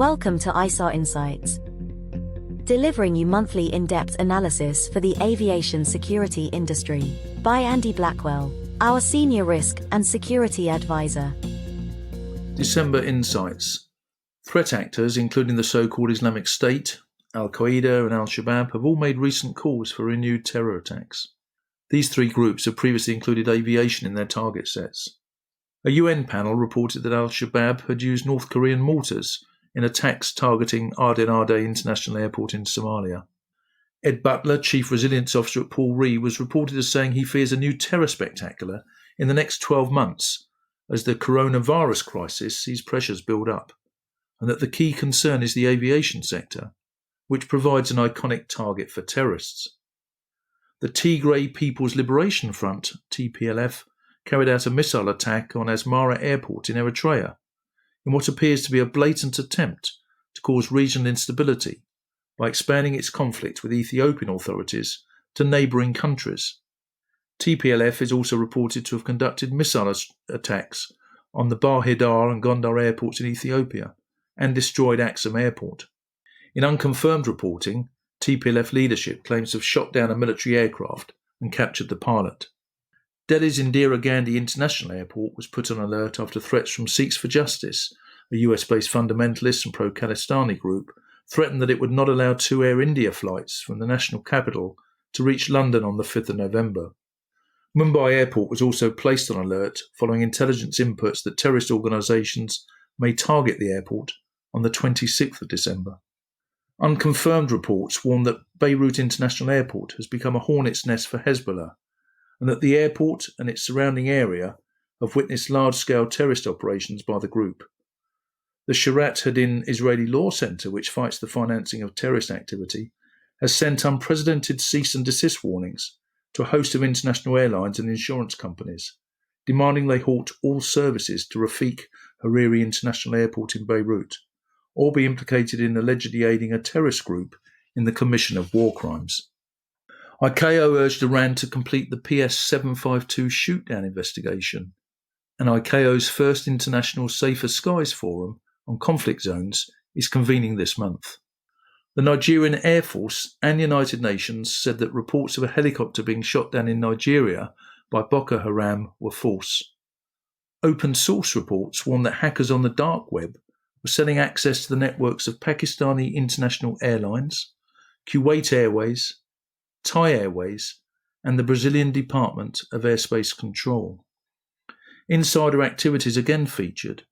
Welcome to ISARR Insights, delivering you monthly in-depth analysis for the aviation security industry by Andy Blackwell, our Senior Risk and Security Advisor. December Insights. Threat actors, including the so-called Islamic State, Al-Qaeda and Al-Shabaab, have all made recent calls for renewed terror attacks. These three groups have previously included aviation in their target sets. A UN panel reported that Al-Shabaab had used North Korean mortars in attacks targeting Aden Ade International Airport in Somalia. Ed Butler, Chief Resilience Officer at Paul Ree, was reported as saying he fears a new terror spectacular in the next 12 months as the coronavirus crisis sees pressures build up, and that the key concern is the aviation sector, which provides an iconic target for terrorists. The Tigray People's Liberation Front, TPLF, carried out a missile attack on Asmara Airport in Eritrea, in what appears to be a blatant attempt to cause regional instability by expanding its conflict with Ethiopian authorities to neighbouring countries. TPLF is also reported to have conducted missile attacks on the Bahir and Gondar airports in Ethiopia and destroyed Axum Airport. In unconfirmed reporting, TPLF leadership claims to have shot down a military aircraft and captured the pilot. Delhi's Indira Gandhi International Airport was put on alert after threats from Sikhs for Justice, a US-based fundamentalist and pro-Khalistani group, threatened that it would not allow two Air India flights from the national capital to reach London on the 5th of November. Mumbai Airport was also placed on alert following intelligence inputs that terrorist organisations may target the airport on the 26th of December. Unconfirmed reports warn that Beirut International Airport has become a hornet's nest for Hezbollah, and that the airport and its surrounding area have witnessed large-scale terrorist operations by the group. The Shirat Hadin Israeli Law Centre, which fights the financing of terrorist activity, has sent unprecedented cease and desist warnings to a host of international airlines and insurance companies, demanding they halt all services to Rafik Hariri International Airport in Beirut, or be implicated in allegedly aiding a terrorist group in the commission of war crimes. ICAO urged Iran to complete the PS-752 shoot-down investigation, and ICAO's first International Safer Skies Forum on conflict zones is convening this month. The Nigerian Air Force and United Nations said that reports of a helicopter being shot down in Nigeria by Boko Haram were false. Open source reports warn that hackers on the dark web were selling access to the networks of Pakistani International Airlines, Kuwait Airways, Thai Airways, and the Brazilian Department of Airspace Control. Insider activities again featured,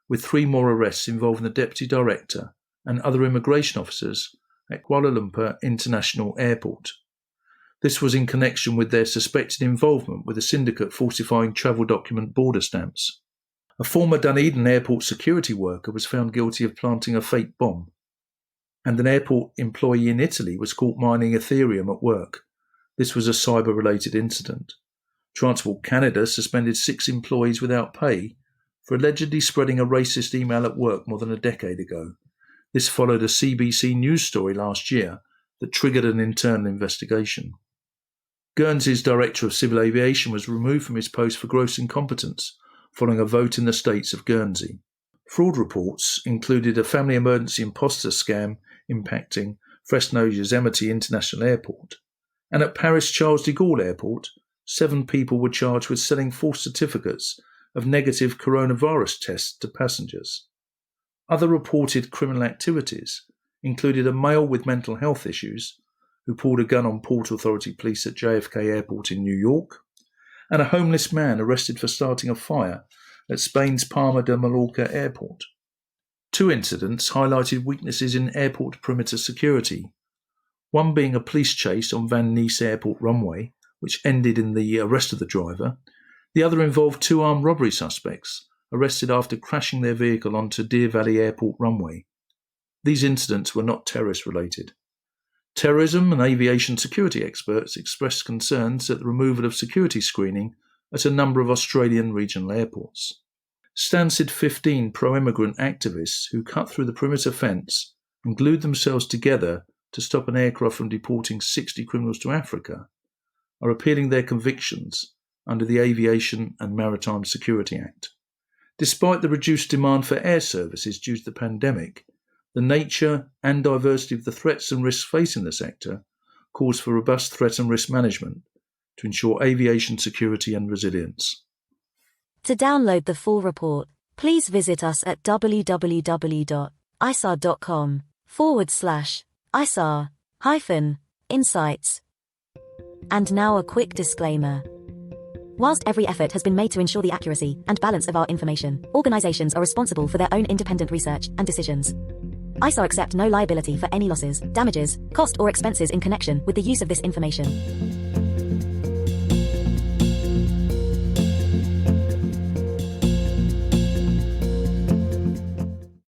with 3 more arrests involving the Deputy Director and other immigration officers at Kuala Lumpur International Airport. This was in connection with their suspected involvement with a syndicate falsifying travel document border stamps. A former Dunedin airport security worker was found guilty of planting a fake bomb, and an airport employee in Italy was caught mining Ethereum at work. This was a cyber-related incident. Transport Canada suspended 6 employees without pay for allegedly spreading a racist email at work more than a decade ago. This followed a CBC News story last year that triggered an internal investigation. Guernsey's Director of Civil Aviation was removed from his post for gross incompetence following a vote in the States of Guernsey. Fraud reports included a family emergency imposter scam impacting Fresno Yosemite International Airport, and at Paris Charles de Gaulle Airport, 7 people were charged with selling false certificates of negative coronavirus tests to passengers. Other reported criminal activities included a male with mental health issues who pulled a gun on Port Authority police at JFK Airport in New York, and a homeless man arrested for starting a fire at Spain's Palma de Mallorca Airport. 2 incidents highlighted weaknesses in airport perimeter security, one being a police chase on Van Nuys Airport runway, which ended in the arrest of the driver. The other involved 2 armed robbery suspects, arrested after crashing their vehicle onto Deer Valley Airport runway. These incidents were not terrorist-related. Terrorism and aviation security experts expressed concerns at the removal of security screening at a number of Australian regional airports. Stansted 15 pro-immigrant activists who cut through the perimeter fence and glued themselves together to stop an aircraft from deporting 60 criminals to Africa are appealing their convictions under the Aviation and Maritime Security Act. Despite the reduced demand for air services due to the pandemic, The nature and diversity of the threats and risks facing the sector calls for robust threat and risk management to ensure aviation security and resilience. To download the full report, please visit us at www.isarr.com/ISARR-insights. And now a quick disclaimer. Whilst every effort has been made to ensure the accuracy and balance of our information, organizations are responsible for their own independent research and decisions. ISARR accept no liability for any losses, damages, cost or expenses in connection with the use of this information.